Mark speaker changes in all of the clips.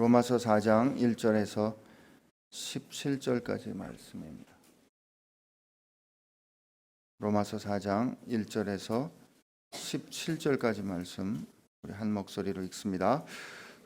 Speaker 1: 로마서 4장 1절에서 17절까지 말씀입니다. 로마서 4장 1절에서 17절까지 말씀 우리 한 목소리로 읽습니다.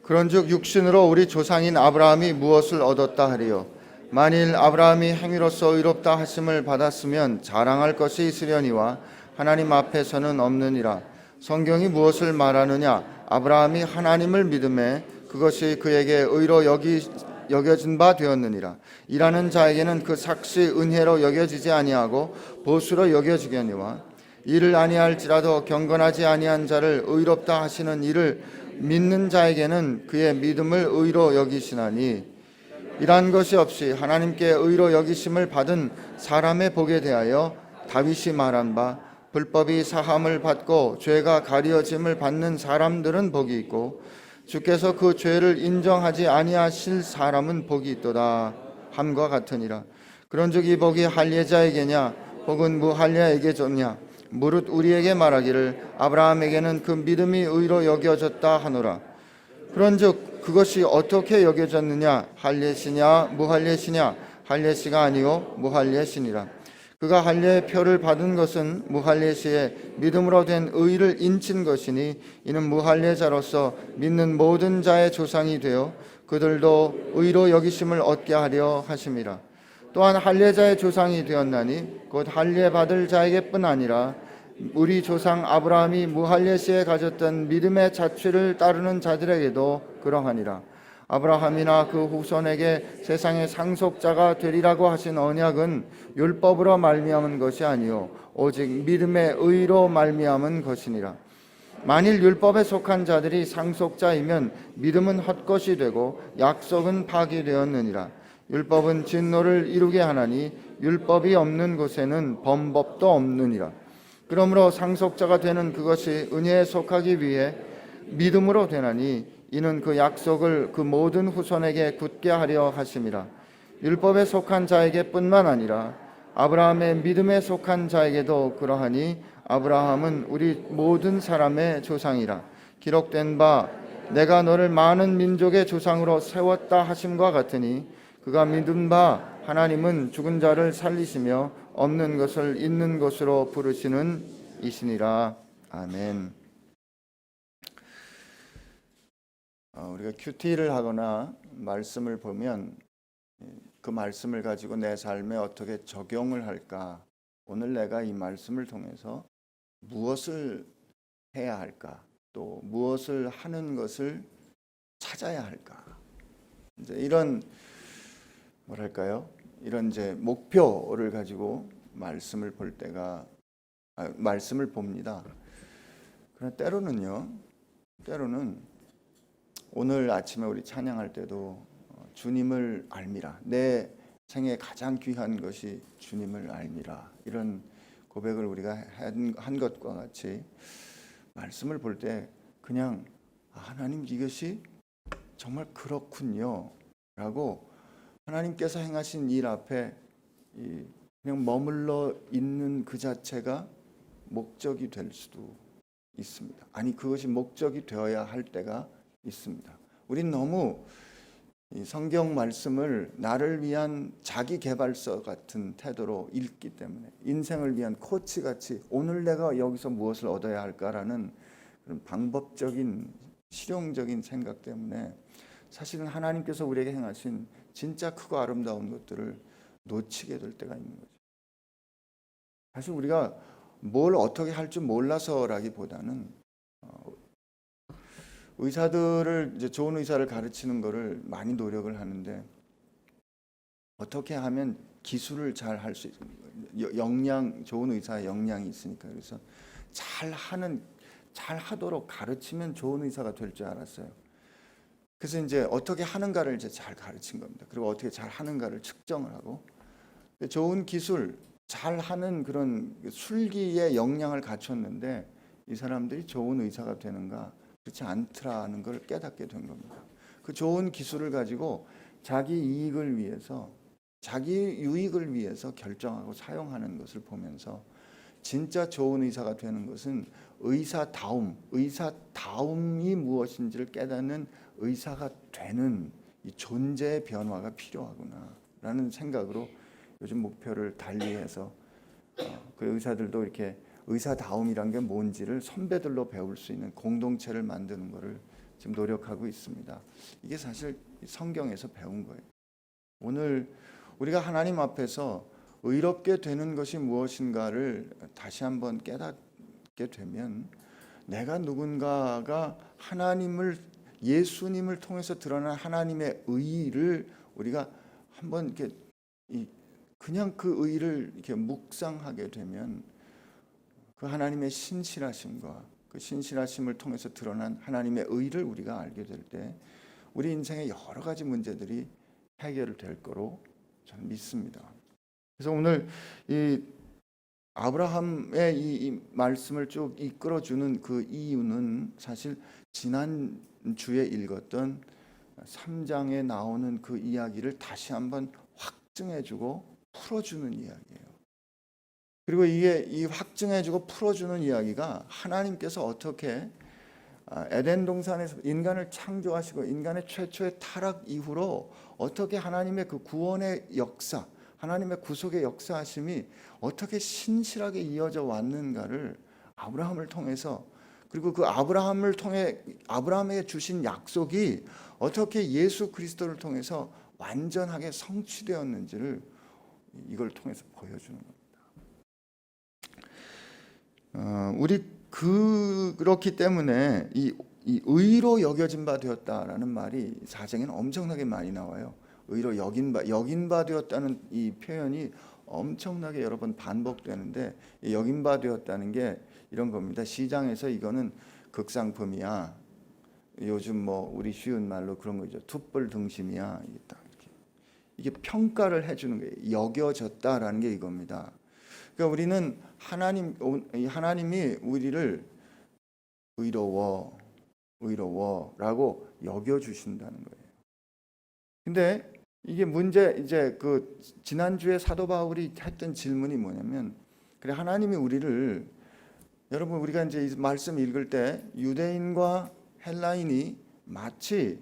Speaker 1: 그런즉 육신으로 우리 조상인 아브라함이 무엇을 얻었다 하리요? 만일 아브라함이 행위로서 의롭다 하심을 받았으면 자랑할 것이 있으려니와 하나님 앞에서는 없느니라. 성경이 무엇을 말하느냐? 아브라함이 하나님을 믿음에 그것이 그에게 의로 여겨진 바 되었느니라. 일하는 자에게는 그 삭시 은혜로 여겨지지 아니하고 보수로 여겨지려니와 일을 아니할지라도 경건하지 아니한 자를 의롭다 하시는 이를 믿는 자에게는 그의 믿음을 의로 여기시나니, 이러한 것이 없이 하나님께 의로 여기심을 받은 사람의 복에 대하여 다윗이 말한 바, 불법이 사함을 받고 죄가 가려짐을 받는 사람들은 복이 있고 주께서 그 죄를 인정하지 아니하실 사람은 복이 있도다 함과 같으니라. 그런즉 이 복이 할례자에게냐 혹은 무할례에게 줬냐? 무릇 우리에게 말하기를 아브라함에게는 그 믿음이 의로 여겨졌다 하노라. 그런즉 그것이 어떻게 여겨졌느냐? 할례시냐 무할례시냐? 할례시가 아니요 무할례시니라. 그가 할례의 표를 받은 것은 무할례시에 믿음으로 된 의를 인친 것이니, 이는 무할례자로서 믿는 모든 자의 조상이 되어 그들도 의로 여기심을 얻게 하려 하심이라. 또한 할례자의 조상이 되었나니 곧 할례 받을 자에게뿐 아니라 우리 조상 아브라함이 무할례시에 가졌던 믿음의 자취를 따르는 자들에게도 그러하니라. 아브라함이나 그 후손에게 세상의 상속자가 되리라고 하신 언약은 율법으로 말미암은 것이 아니요 오직 믿음의 의로 말미암은 것이니라. 만일 율법에 속한 자들이 상속자이면 믿음은 헛것이 되고 약속은 파기되었느니라. 율법은 진노를 이루게 하나니 율법이 없는 곳에는 범법도 없느니라. 그러므로 상속자가 되는 그것이 은혜에 속하기 위해 믿음으로 되나니, 이는 그 약속을 그 모든 후손에게 굳게 하려 하심이라. 율법에 속한 자에게 뿐만 아니라 아브라함의 믿음에 속한 자에게도 그러하니, 아브라함은 우리 모든 사람의 조상이라. 기록된 바 내가 너를 많은 민족의 조상으로 세웠다 하심과 같으니, 그가 믿은 바 하나님은 죽은 자를 살리시며 없는 것을 있는 것으로 부르시는 이시니라. 아멘. 우리가 큐티를 하거나 말씀을 보면 그 말씀을 가지고 내 삶에 어떻게 적용을 할까, 오늘 내가 이 말씀을 통해서 무엇을 해야 할까, 또 무엇을 하는 것을 찾아야 할까, 이제 이런 뭐랄까요, 이런 이제 목표를 가지고 말씀을 봅니다. 그러나 때로는 오늘 아침에 우리 찬양할 때도 주님을 알미라, 내 생에 가장 귀한 것이 주님을 알미라, 이런 고백을 우리가 한 것과 같이 말씀을 볼 때 그냥 하나님 이것이 정말 그렇군요 라고 하나님께서 행하신 일 앞에 그냥 머물러 있는 그 자체가 목적이 될 수도 있습니다. 아니, 그것이 목적이 되어야 할 때가 있습니다. 우린 너무 이 성경 말씀을 나를 위한 자기 개발서 같은 태도로 읽기 때문에, 인생을 위한 코치같이 오늘 내가 여기서 무엇을 얻어야 할까라는 그런 방법적인 실용적인 생각 때문에 사실은 하나님께서 우리에게 행하신 진짜 크고 아름다운 것들을 놓치게 될 때가 있는 거죠. 사실 우리가 뭘 어떻게 할 줄 몰라서라기보다는 의사들을 이제 좋은 의사를 가르치는 거를 많이 노력을 하는데, 어떻게 하면 기술을 잘 할 수 있는 좋은 의사의 역량이 있으니까, 그래서 잘 하도록 가르치면 좋은 의사가 될 줄 알았어요. 그래서 이제 어떻게 하는가를 이제 잘 가르친 겁니다. 그리고 어떻게 잘 하는가를 측정을 하고, 좋은 기술, 잘 하는 그런 술기의 역량을 갖췄는데 이 사람들이 좋은 의사가 되는가? 그렇지 않더라는 걸 깨닫게 된 겁니다. 그 좋은 기술을 가지고 자기 이익을 위해서, 자기 유익을 위해서 결정하고 사용하는 것을 보면서 진짜 좋은 의사가 되는 것은 의사다움이 무엇인지를 깨닫는 의사가 되는 이 존재의 변화가 필요하구나라는 생각으로 요즘 목표를 달리해서 그 의사들도 이렇게 의사다움이란 게 뭔지를 선배들로 배울 수 있는 공동체를 만드는 것을 지금 노력하고 있습니다. 이게 사실 성경에서 배운 거예요. 오늘 우리가 하나님 앞에서 의롭게 되는 것이 무엇인가를 다시 한번 깨닫게 되면 내가 누군가가 하나님을 예수님을 통해서 드러난 하나님의 의를 우리가 한번 이렇게 그냥 그 의를 이렇게 묵상하게 되면 그 하나님의 신실하심과 그 신실하심을 통해서 드러난 하나님의 의를 우리가 알게 될 때 우리 인생의 여러 가지 문제들이 해결될 거로 저는 믿습니다. 그래서 오늘 이 아브라함의 이 말씀을 쭉 이끌어주는 그 이유는 사실 지난 주에 읽었던 3장에 나오는 그 이야기를 다시 한번 확증해주고 풀어주는 이야기예요. 그리고 이게 이 확증해주고 풀어주는 이야기가 하나님께서 어떻게 에덴 동산에서 인간을 창조하시고 인간의 최초의 타락 이후로 어떻게 하나님의 그 구원의 역사, 하나님의 구속의 역사하심이 어떻게 신실하게 이어져 왔는가를 아브라함을 통해서, 그리고 그 아브라함을 통해 아브라함에게 주신 약속이 어떻게 예수 그리스도를 통해서 완전하게 성취되었는지를 이걸 통해서 보여주는 겁니다. 우리 그렇기 때문에 이 의로 여겨진 바 되었다라는 말이 사정에는 엄청나게 많이 나와요. 의로 여긴 바 되었다는 이 표현이 엄청나게 여러 번 반복되는데, 여긴 바 되었다는 게 이런 겁니다. 시장에서 이거는 극상품이야. 요즘 뭐 우리 쉬운 말로 그런 거죠. 툭불 등심이야. 이게 평가를 해주는 거예요. 여겨졌다라는 게 이겁니다. 그러니까 우리는 하나님이 우리를 의로워라고 여겨주신다는 거예요. 근데 이게 이제 그 지난주에 사도 바울이 했던 질문이 뭐냐면, 그래 하나님이 우리를, 여러분 우리가 이제 이 말씀 읽을 때 유대인과 헬라인이 마치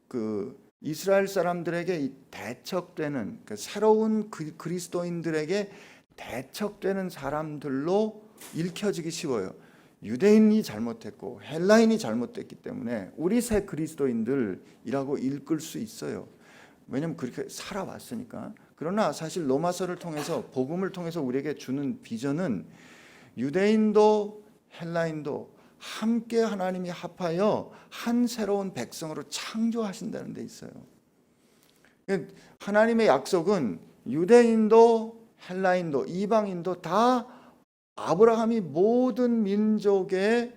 Speaker 1: 그 이스라엘 사람들에게 대척되는 그 새로운 그리스도인들에게 대척되는 사람들로 읽혀지기 쉬워요. 유대인이 잘못했고 헬라인이 잘못됐기 때문에 우리 새 그리스도인들이라고 읽을 수 있어요. 왜냐하면 그렇게 살아왔으니까. 그러나 사실 로마서를 통해서, 복음을 통해서 우리에게 주는 비전은 유대인도 헬라인도 함께 하나님이 합하여 한 새로운 백성으로 창조하신다는 데 있어요. 하나님의 약속은 유대인도 헬라인도 이방인도 다 아브라함이 모든 민족의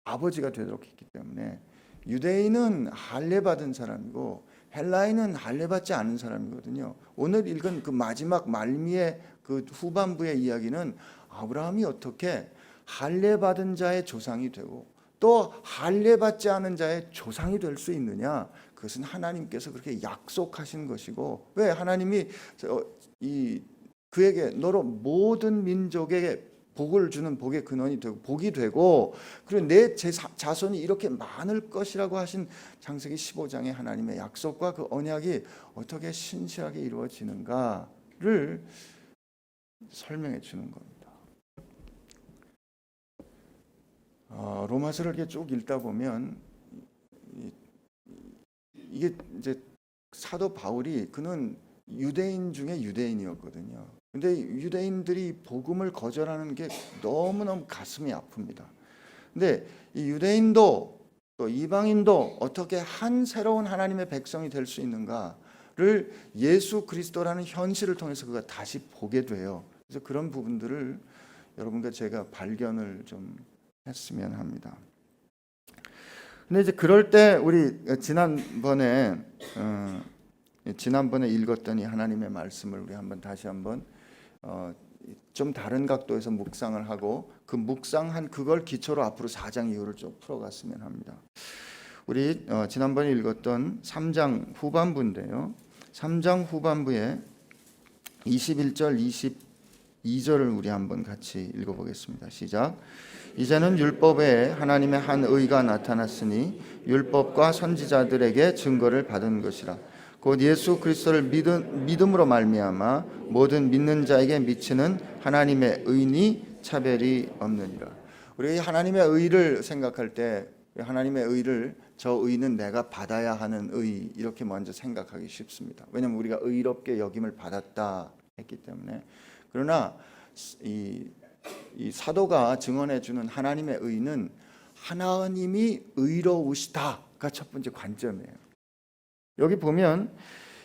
Speaker 1: 아버지가 되도록 했기 때문에, 유대인은 할례 받은 사람이고 헬라인은 할례 받지 않은 사람이거든요. 오늘 읽은 그 마지막 말미의 그 후반부의 이야기는 아브라함이 어떻게 할례 받은 자의 조상이 되고 또 할례 받지 않은 자의 조상이 될 수 있느냐, 그것은 하나님께서 그렇게 약속하신 것이고, 왜 하나님이 그에게 너로 모든 민족에게 복을 주는 복의 근원이 되고 복이 되고, 그리고 내 자손이 이렇게 많을 것이라고 하신 창세기 15장의 하나님의 약속과 그 언약이 어떻게 신실하게 이루어지는가를 설명해 주는 겁니다. 로마서를 이렇게 쭉 읽다 보면 이게 이제 사도 바울이, 그는 유대인 중에 유대인이었거든요. 근데 유대인들이 복음을 거절하는 게 너무너무 가슴이 아픕니다. 근데 이 유대인도 또 이방인도 어떻게 한 새로운 하나님의 백성이 될 수 있는가를 예수 그리스도라는 현실을 통해서 그가 다시 보게 돼요. 그래서 그런 부분들을 여러분과 제가 발견을 좀 했으면 합니다. 근데 이제 그럴 때 우리 지난번에 읽었던 이 하나님의 말씀을 우리 다시 한번 좀 다른 각도에서 묵상을 하고, 그 묵상한 그걸 기초로 앞으로 4장 이후를 좀 풀어갔으면 합니다. 우리 지난번에 읽었던 3장 후반부인데요. 3장 후반부에 21절 2절을 우리 한번 같이 읽어보겠습니다. 시작. 이제는 율법에 하나님의 한 의가 나타났으니 율법과 선지자들에게 증거를 받은 것이라. 곧 예수 그리스도를 믿음으로 말미암아 모든 믿는 자에게 미치는 하나님의 의니 차별이 없느니라. 우리 하나님의 의를 생각할 때 하나님의 의를 저 의는 내가 받아야 하는 의 이렇게 먼저 생각하기 쉽습니다. 왜냐하면 우리가 의롭게 여김을 받았다 했기 때문에. 그러나 이 사도가 증언해 주는 하나님의 의는 하나님이 의로우시다가 첫 번째 관점이에요. 여기 보면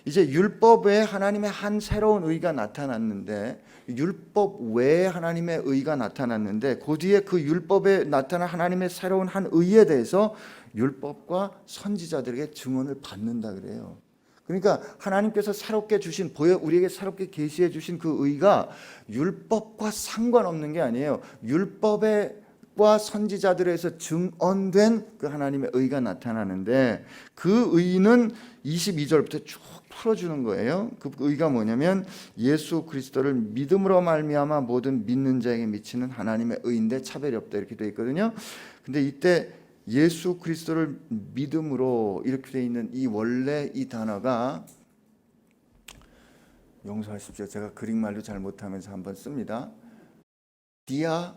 Speaker 1: 이제 율법에 하나님의 한 새로운 의가 나타났는데, 율법 외에 하나님의 의가 나타났는데, 그 뒤에 그 율법에 나타난 하나님의 새로운 한 의에 대해서 율법과 선지자들에게 증언을 받는다 그래요. 그러니까 하나님께서 새롭게 주신, 우리에게 새롭게 계시해 주신 그 의가 율법과 상관없는 게 아니에요. 율법과 선지자들에서 증언된 그 하나님의 의가 나타나는데, 그 의는 22절부터 쭉 풀어주는 거예요. 그 의가 뭐냐면 예수 그리스도를 믿음으로 말미암아 모든 믿는 자에게 미치는 하나님의 의인데 차별이 없다 이렇게 되어 있거든요. 근데 이때 예수 그리스도를 믿음으로 이렇게 되어 있는 이 원래 이 단어가, 용서하십시오. 제가 그릭말로 잘 못하면서 한번 씁니다. 디아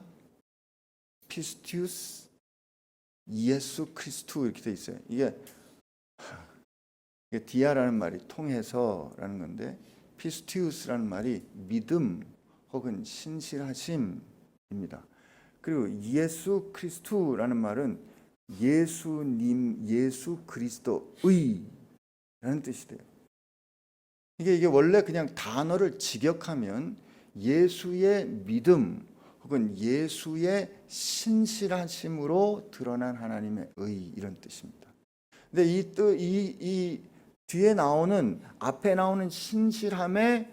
Speaker 1: 피스티우스 예수 크리스투 이렇게 되어 있어요. 이게 디아라는 말이 통해서라는 건데, 피스티우스라는 말이 믿음 혹은 신실하심입니다. 그리고 예수 크리스투라는 말은 예수님, 예수 그리스도의라는 뜻이 돼요. 이게 원래 그냥 단어를 직역하면 예수의 믿음 혹은 예수의 신실하심으로 드러난 하나님의 의 이런 뜻입니다. 근데 이 뒤에 나오는, 앞에 나오는 신실함의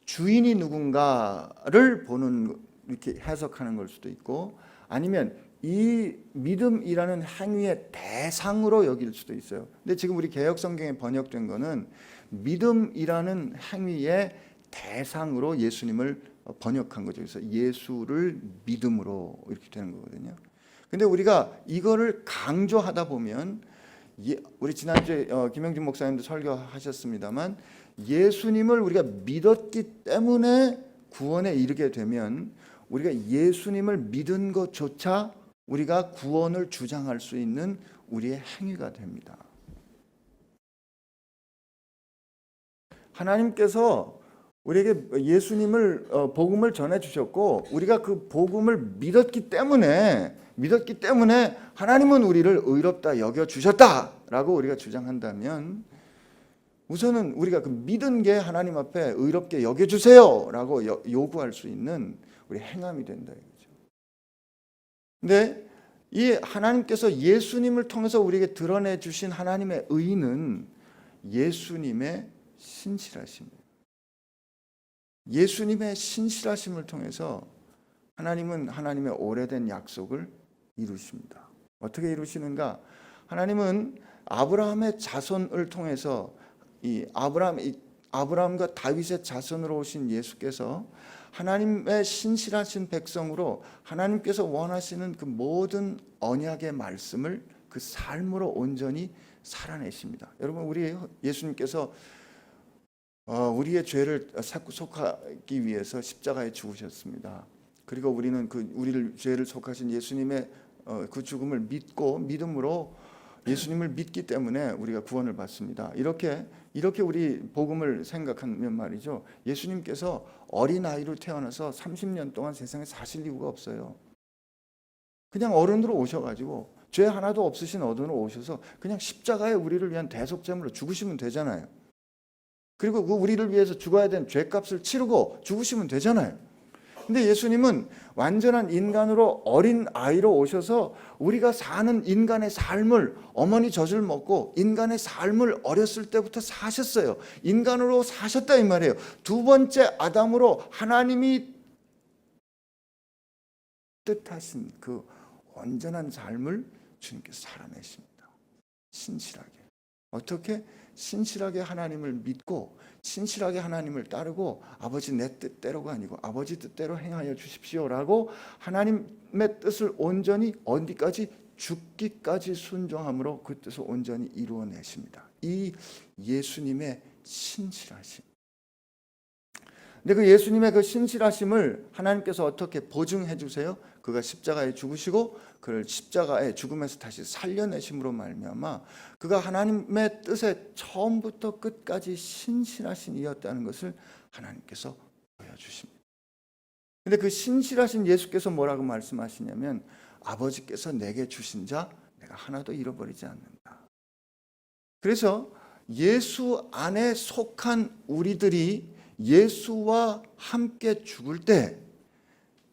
Speaker 1: 주인이 누군가를 보는, 이렇게 해석하는 걸 수도 있고, 아니면 이 믿음이라는 행위의 대상으로 여길 수도 있어요. 근데 지금 우리 개역 성경에 번역된 거는 믿음이라는 행위의 대상으로 예수님을 번역한 거죠. 그래서 예수를 믿음으로 이렇게 되는 거거든요. 근데 우리가 이거를 강조하다 보면, 우리 지난주에 김영진 목사님도 설교하셨습니다만, 예수님을 우리가 믿었기 때문에 구원에 이르게 되면 우리가 예수님을 믿은 것조차 우리가 구원을 주장할 수 있는 우리의 행위가 됩니다. 하나님께서 우리에게 예수님을 복음을 전해 주셨고, 우리가 그 복음을 믿었기 때문에 하나님은 우리를 의롭다 여겨 주셨다라고 우리가 주장한다면, 우선은 우리가 그 믿은 게 하나님 앞에 의롭게 여겨 주세요라고 요구할 수 있는 우리 행함이 된다 이거죠. 근데 이 하나님께서 예수님을 통해서 우리에게 드러내 주신 하나님의 의는 예수님의 신실하심이에요. 예수님의 신실하심을 통해서 하나님은 하나님의 오래된 약속을 이루십니다. 어떻게 이루시는가? 하나님은 아브라함의 자손을 통해서 이 아브라함과 다윗의 자손으로 오신 예수께서 하나님의 신실하신 백성으로 하나님께서 원하시는 그 모든 언약의 말씀을 그 삶으로 온전히 살아내십니다. 여러분, 우리 예수님께서 우리의 죄를 속하기 위해서 십자가에 죽으셨습니다. 그리고 우리는 우리를 죄를 속하신 예수님의 그 죽음을 믿고 믿음으로 예수님을 믿기 때문에 우리가 구원을 받습니다. 이렇게 우리 복음을 생각하면 말이죠, 예수님께서 어린 아이로 태어나서 30년 동안 세상에 사실 이유가 없어요. 그냥 어른으로 오셔가지고 죄 하나도 없으신 어른으로 오셔서 그냥 십자가에 우리를 위한 대속제물로 죽으시면 되잖아요. 그리고 그 우리를 위해서 죽어야 되는 죄값을 치르고 죽으시면 되잖아요. 근데 예수님은 완전한 인간으로 어린 아이로 오셔서 우리가 사는 인간의 삶을, 어머니 젖을 먹고 인간의 삶을 어렸을 때부터 사셨어요. 인간으로 사셨다 이 말이에요. 두 번째 아담으로 하나님이 뜻하신 그 온전한 삶을 주님께서 살아내십니다. 신실하게. 어떻게? 신실하게 하나님을 믿고 신실하게 하나님을 따르고 아버지 내 뜻대로가 아니고 아버지 뜻대로 행하여 주십시오라고 하나님의 뜻을 온전히 어디까지 죽기까지 순종함으로 그 뜻을 온전히 이루어내십니다. 이 예수님의 신실하심. 근데 그 예수님의 그 신실하심을 하나님께서 어떻게 보증해 주세요? 그가 십자가에 죽으시고 그를 십자가의 죽음에서 다시 살려내심으로 말미암아 그가 하나님의 뜻에 처음부터 끝까지 신실하신 이였다는 것을 하나님께서 보여주십니다. 근데 그 신실하신 예수께서 뭐라고 말씀하시냐면 아버지께서 내게 주신 자 내가 하나도 잃어버리지 않는다. 그래서 예수 안에 속한 우리들이 예수와 함께 죽을 때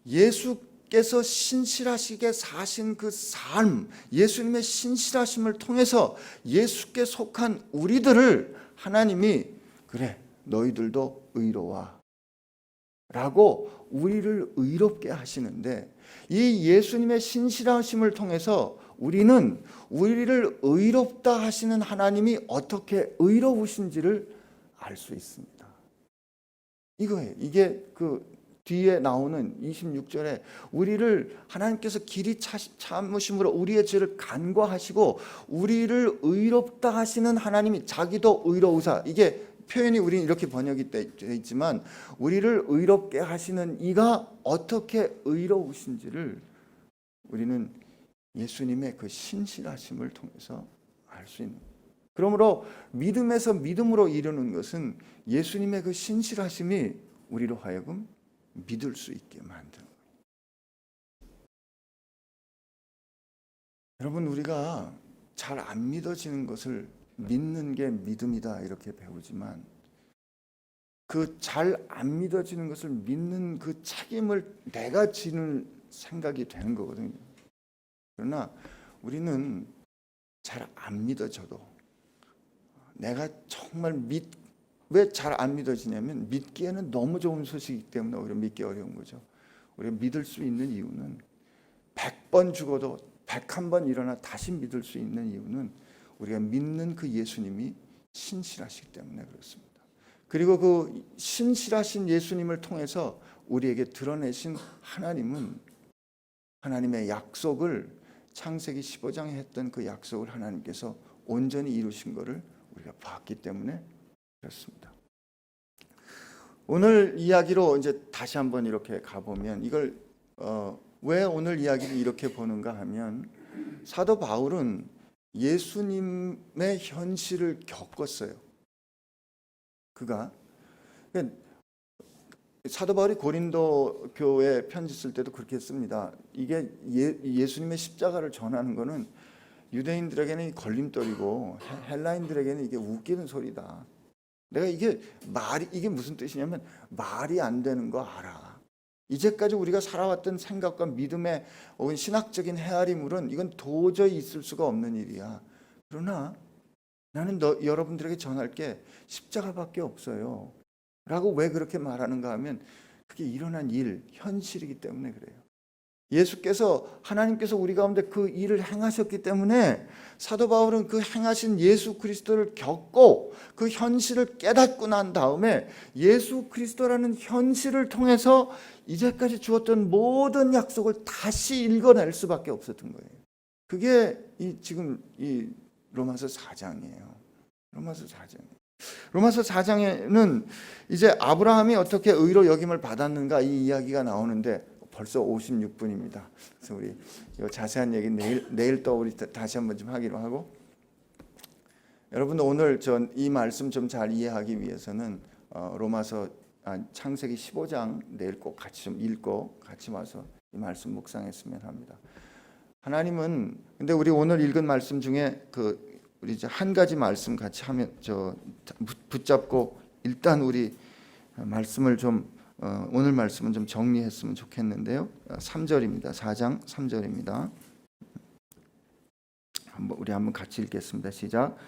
Speaker 1: 예수께서 신실하시게 사신 그 삶, 예수님의 신실하심을 통해서 예수께 속한 우리들을 하나님이 그래 너희들도 의로와 라고 우리를 의롭게 하시는데 이 예수님의 신실하심을 통해서 우리는 우리를 의롭다 하시는 하나님이 어떻게 의로우신지를 알 수 있습니다. 이거예요. 이게 그 뒤에 나오는 26절에 우리를 하나님께서 길이 참으심으로 우리의 죄를 간과하시고 우리를 의롭다 하시는 하나님이 자기도 의로우사. 이게 표현이 우리는 이렇게 번역이 되어 있지만 우리를 의롭게 하시는 이가 어떻게 의로우신지를 우리는 예수님의 그 신실하심을 통해서 알 수 있는 거예요. 그러므로 믿음에서 믿음으로 이르는 것은 예수님의 그 신실하심이 우리로 하여금 믿을 수 있게 만드는 거예요. 여러분 우리가 잘 안 믿어지는 것을 믿는 게 믿음이다 이렇게 배우지만 그 잘 안 믿어지는 것을 믿는 그 책임을 내가 지는 생각이 되는 거거든요. 그러나 우리는 잘 안 믿어져도 내가 정말 왜 잘 안 믿어지냐면 믿기에는 너무 좋은 소식이기 때문에 오히려 믿기 어려운 거죠. 우리가 믿을 수 있는 이유는 100번 죽어도 101번 일어나 다시 믿을 수 있는 이유는 우리가 믿는 그 예수님이 신실하시기 때문에 그렇습니다. 그리고 그 신실하신 예수님을 통해서 우리에게 드러내신 하나님은 하나님의 약속을 창세기 15장에 했던 그 약속을 하나님께서 온전히 이루신 것을 우리가 봤기 때문에 그렇습니다. 오늘 이야기로 이제 다시 한번 이렇게 가보면 이걸 왜 오늘 이야기를 이렇게 보는가 하면 사도 바울은 예수님의 현실을 겪었어요. 그가 사도 바울이 고린도 교회 편지 쓸 때도 그렇게 씁니다. 이게 예수님의 십자가를 전하는 거는 유대인들에게는 걸림돌이고 헬라인들에게는 이게 웃기는 소리다. 내가 이게 무슨 뜻이냐면 말이 안 되는 거 알아. 이제까지 우리가 살아왔던 생각과 믿음의 혹은 신학적인 헤아림물은 이건 도저히 있을 수가 없는 일이야. 그러나 나는 여러분들에게 전할 게 십자가밖에 없어요. 라고 왜 그렇게 말하는가 하면 그게 일어난 일, 현실이기 때문에 그래요. 하나님께서 우리 가운데 그 일을 행하셨기 때문에 사도 바울은 그 행하신 예수 그리스도를 겪고 그 현실을 깨닫고 난 다음에 예수 그리스도라는 현실을 통해서 이제까지 주었던 모든 약속을 다시 읽어낼 수밖에 없었던 거예요. 그게 지금 이 로마서 4장이에요. 로마서 4장에는 이제 아브라함이 어떻게 의로 여김을 받았는가 이 이야기가 나오는데 벌써 56분입니다. 그래서 우리 이 자세한 얘기 내일 또 우리 다시 한번 좀 하기로 하고, 여러분 오늘 이 말씀 좀 잘 이해하기 위해서는 창세기 15장 내일 꼭 같이 좀 읽고 같이 와서 이 말씀 묵상했으면 합니다. 하나님은 근데 우리 오늘 읽은 말씀 중에 우리 이제 한 가지 말씀 같이 하면 붙잡고 일단 우리 말씀을 좀 오늘 말씀은 좀 정리했으면 좋겠는데요. 3절입니다. 4장 3절입니다. 우리 한번 같이 읽겠습니다. 시작.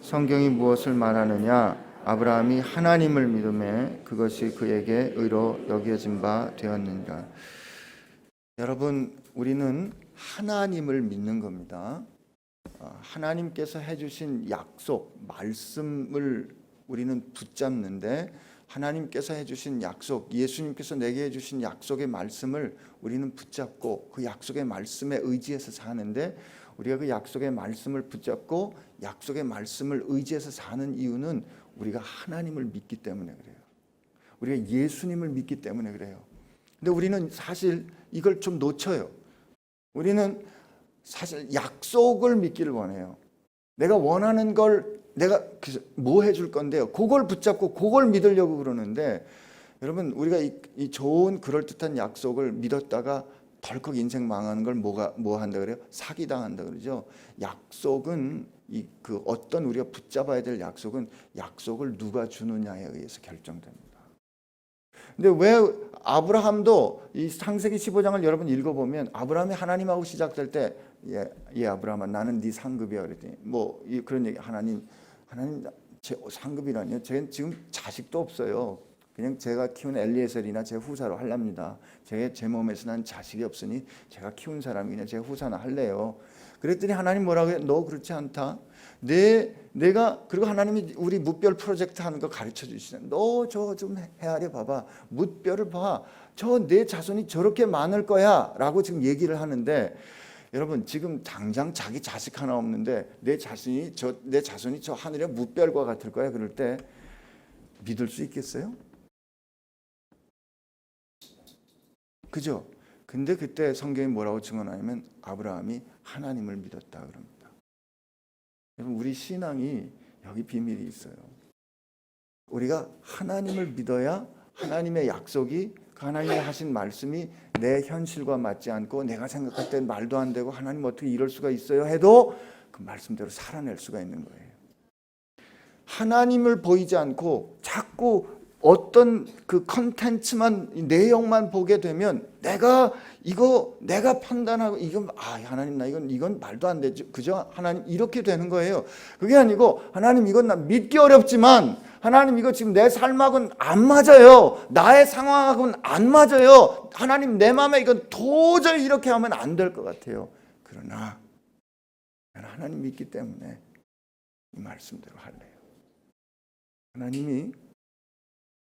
Speaker 1: 성경이 무엇을 말하느냐? 아브라함이 하나님을 믿음에 그것이 그에게 의로 여겨진 바 되었느니라. 여러분, 우리는 하나님을 믿는 겁니다. 하나님께서 해주신 약속, 말씀을 우리는 붙잡는데 하나님께서 해주신 약속, 예수님께서 내게 해주신 약속의 말씀을 우리는 붙잡고 그 약속의 말씀에 의지해서 사는데, 우리가 그 약속의 말씀을 붙잡고 약속의 말씀을 의지해서 사는 이유는 우리가 하나님을 믿기 때문에 그래요. 우리가 예수님을 믿기 때문에 그래요. 근데 우리는 사실 이걸 좀 놓쳐요. 우리는 사실 약속을 믿기를 원해요. 내가 원하는 걸 내가 뭐 해줄 건데요, 그걸 붙잡고 그걸 믿으려고 그러는데, 여러분 우리가 이 좋은 그럴듯한 약속을 믿었다가 덜컥 인생 망하는 걸 뭐 한다 그래요? 사기당한다 그러죠. 약속은 그 어떤 우리가 붙잡아야 될 약속은 약속을 누가 주느냐에 의해서 결정됩니다. 근데 왜 아브라함도 이 창세기 15장을 여러분 읽어보면 아브라함이 하나님하고 시작될 때 예 아브라함아 나는 네 상급이야 그랬더니 뭐 그런 얘기, 하나님 제 상급이라니요? 제가 지금 자식도 없어요. 그냥 제가 키운 엘리에셀이나 제 후사로 하랍니다. 제 몸에서 난 자식이 없으니 제가 키운 사람이 그냥 제 후사나 할래요. 그랬더니 하나님 뭐라고 해요? 너 그렇지 않다. 내가 그리고 하나님이 우리 뭇별 프로젝트 하는 거 가르쳐 주시잖아요. 너 저 좀 헤아려 봐봐. 뭇별을 봐. 저 내 자손이 저렇게 많을 거야 라고 지금 얘기를 하는데, 여러분 지금 당장 자기 자식 하나 없는데 내 자손이 저 하늘의 뭇별과 같을 거야 그럴 때 믿을 수 있겠어요? 그죠? 근데 그때 성경이 뭐라고 증언하냐면 아브라함이 하나님을 믿었다 그럽니다. 여러분 우리 신앙이 여기 비밀이 있어요. 우리가 하나님을 믿어야 하나님의 약속이, 그 하나님이 하신 말씀이 내 현실과 맞지 않고 내가 생각할 때 말도 안 되고 하나님 어떻게 이럴 수가 있어요 해도 그 말씀대로 살아낼 수가 있는 거예요. 하나님을 보이지 않고 자꾸 어떤 그 컨텐츠만, 내용만 보게 되면 내가 판단하고 이건 하나님 나 이건 말도 안 되죠. 그죠? 하나님 이렇게 되는 거예요. 그게 아니고 하나님 이건 나 믿기 어렵지만 하나님 이거 지금 내 삶하고는 안 맞아요. 나의 상황하고는 안 맞아요. 하나님 내 마음에 이건 도저히 이렇게 하면 안 될 것 같아요. 그러나 나는 하나님 믿기 때문에 이 말씀대로 할래요. 하나님이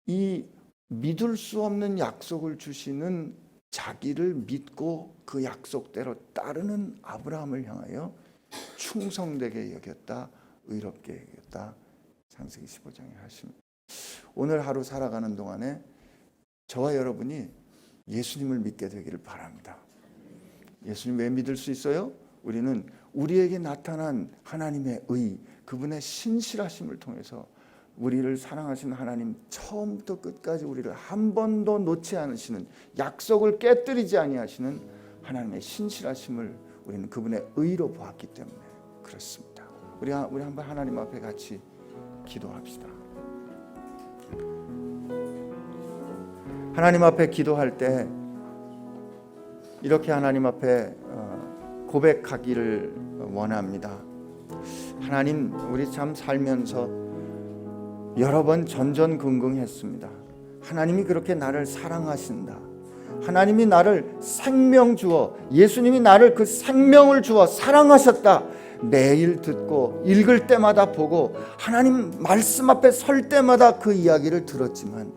Speaker 1: 이 믿을 수 없는 약속을 주시는 자기를 믿고 그 약속대로 따르는 아브라함을 향하여 충성되게 여겼다, 의롭게 여겼다. 창세기 15장에 하십니다. 오늘 하루 살아가는 동안에 저와 여러분이 예수님을 믿게 되기를 바랍니다. 예수님 왜 믿을 수 있어요? 우리는 우리에게 나타난 하나님의 의, 그분의 신실하심을 통해서 우리를 사랑하시는 하나님, 처음부터 끝까지 우리를 한 번도 놓지 않으시는, 약속을 깨뜨리지 아니하시는 하나님의 신실하심을 우리는 그분의 의로 보았기 때문에 그렇습니다. 우리 한번 하나님 앞에 같이 기도합시다. 하나님 앞에 기도할 때 이렇게 하나님 앞에 고백하기를 원합니다. 하나님, 우리 참 살면서 여러 번 전전긍긍했습니다. 하나님이 그렇게 나를 사랑하신다. 하나님이 나를 생명 주어, 예수님이 나를 그 생명을 주어 사랑하셨다. 매일 듣고 읽을 때마다 보고 하나님 말씀 앞에 설 때마다 그 이야기를 들었지만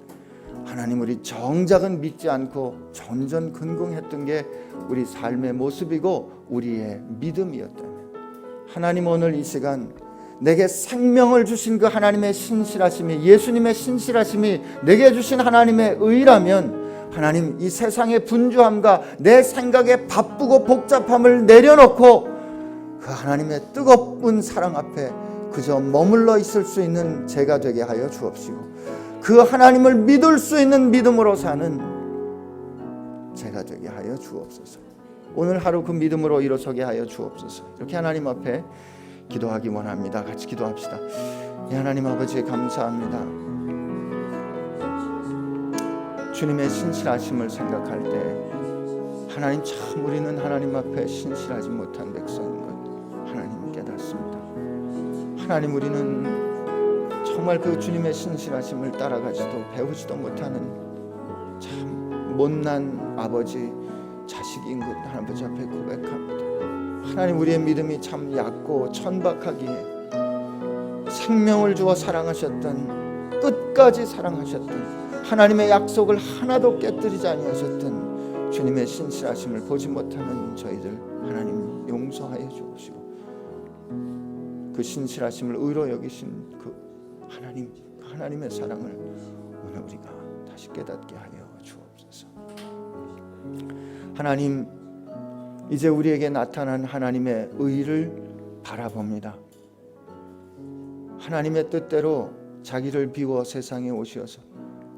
Speaker 1: 하나님, 우리 정작은 믿지 않고 전전긍긍했던 게 우리 삶의 모습이고 우리의 믿음이었다면, 하나님 오늘 이 시간 내게 생명을 주신 그 하나님의 신실하심이, 예수님의 신실하심이 내게 주신 하나님의 의라면, 하나님 이 세상의 분주함과 내 생각의 바쁘고 복잡함을 내려놓고 그 하나님의 뜨거운 사랑 앞에 그저 머물러 있을 수 있는 제가 되게 하여 주옵시고, 그 하나님을 믿을 수 있는 믿음으로 사는 제가 되게 하여 주옵소서. 오늘 하루 그 믿음으로 일어서게 하여 주옵소서. 이렇게 하나님 앞에 기도하기 원합니다. 같이 기도합시다. 하나님 아버지, 감사합니다. 주님의 신실하심을 생각할 때 하나님, 참 우리는 하나님 앞에 신실하지 못한 백성인 것 하나님 깨닫습니다. 하나님, 우리는 정말 그 주님의 신실하심을 따라가지도 배우지도 못하는 참 못난 아버지, 자식인 것 아버지 앞에 고백합니다. 하나님, 우리의 믿음이 참 얕고 천박하기에 생명을 주어 사랑하셨던, 끝까지 사랑하셨던, 하나님의 약속을 하나도 깨뜨리지 아니하셨던 주님의 신실하심을 보지 못하는 저희들 하나님 용서하여 주옵시고, 그 신실하심을 의로 여기신 그 하나님의 사랑을 오늘 우리가 다시 깨닫게 하여 주옵소서. 하나님, 이제 우리에게 나타난 하나님의 의를 바라봅니다. 하나님의 뜻대로 자기를 비워 세상에 오셔서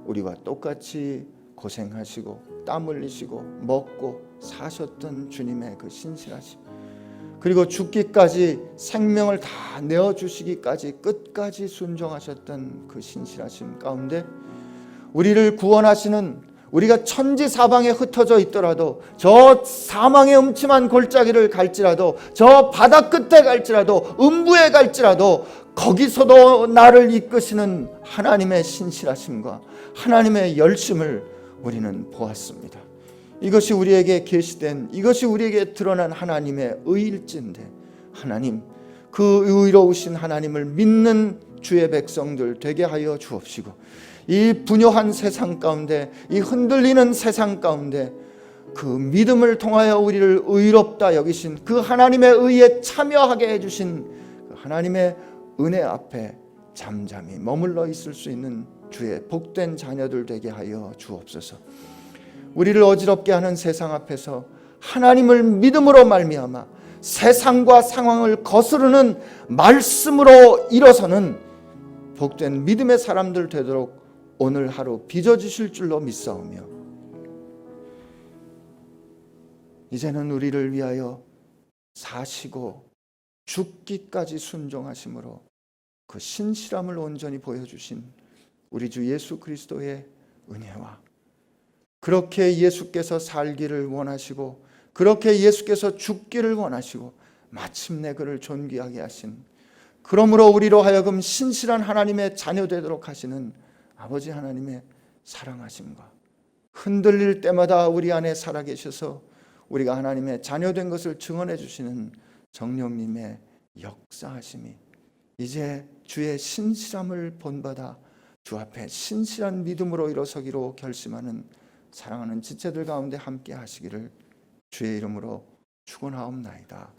Speaker 1: 우리와 똑같이 고생하시고 땀 흘리시고 먹고 사셨던 주님의 그 신실하심, 그리고 죽기까지 생명을 다 내어주시기까지 끝까지 순종하셨던 그 신실하심 가운데 우리를 구원하시는, 우리가 천지 사방에 흩어져 있더라도, 저 사망의 음침한 골짜기를 갈지라도, 저 바다 끝에 갈지라도, 음부에 갈지라도 거기서도 나를 이끄시는 하나님의 신실하심과 하나님의 열심을 우리는 보았습니다. 이것이 우리에게 계시된, 이것이 우리에게 드러난 하나님의 의일진데, 하나님, 그 의로우신 하나님을 믿는 주의 백성들 되게 하여 주옵시고, 이 분요한 세상 가운데, 이 흔들리는 세상 가운데 그 믿음을 통하여 우리를 의롭다 여기신 그 하나님의 의에 참여하게 해주신 그 하나님의 은혜 앞에 잠잠히 머물러 있을 수 있는 주의 복된 자녀들 되게 하여 주옵소서. 우리를 어지럽게 하는 세상 앞에서 하나님을 믿음으로 말미암아 세상과 상황을 거스르는 말씀으로 일어서는 복된 믿음의 사람들 되도록 오늘 하루 빚어주실 줄로 믿사오며, 이제는 우리를 위하여 사시고 죽기까지 순종하심으로 그 신실함을 온전히 보여주신 우리 주 예수 그리스도의 은혜와, 그렇게 예수께서 살기를 원하시고 그렇게 예수께서 죽기를 원하시고 마침내 그를 존귀하게 하신, 그러므로 우리로 하여금 신실한 하나님의 자녀 되도록 하시는 아버지 하나님의 사랑하심과, 흔들릴 때마다 우리 안에 살아계셔서 우리가 하나님의 자녀 된 것을 증언해 주시는 성령님의 역사하심이, 이제 주의 신실함을 본받아 주 앞에 신실한 믿음으로 일어서기로 결심하는 사랑하는 지체들 가운데 함께 하시기를 주의 이름으로 축원하옵나이다.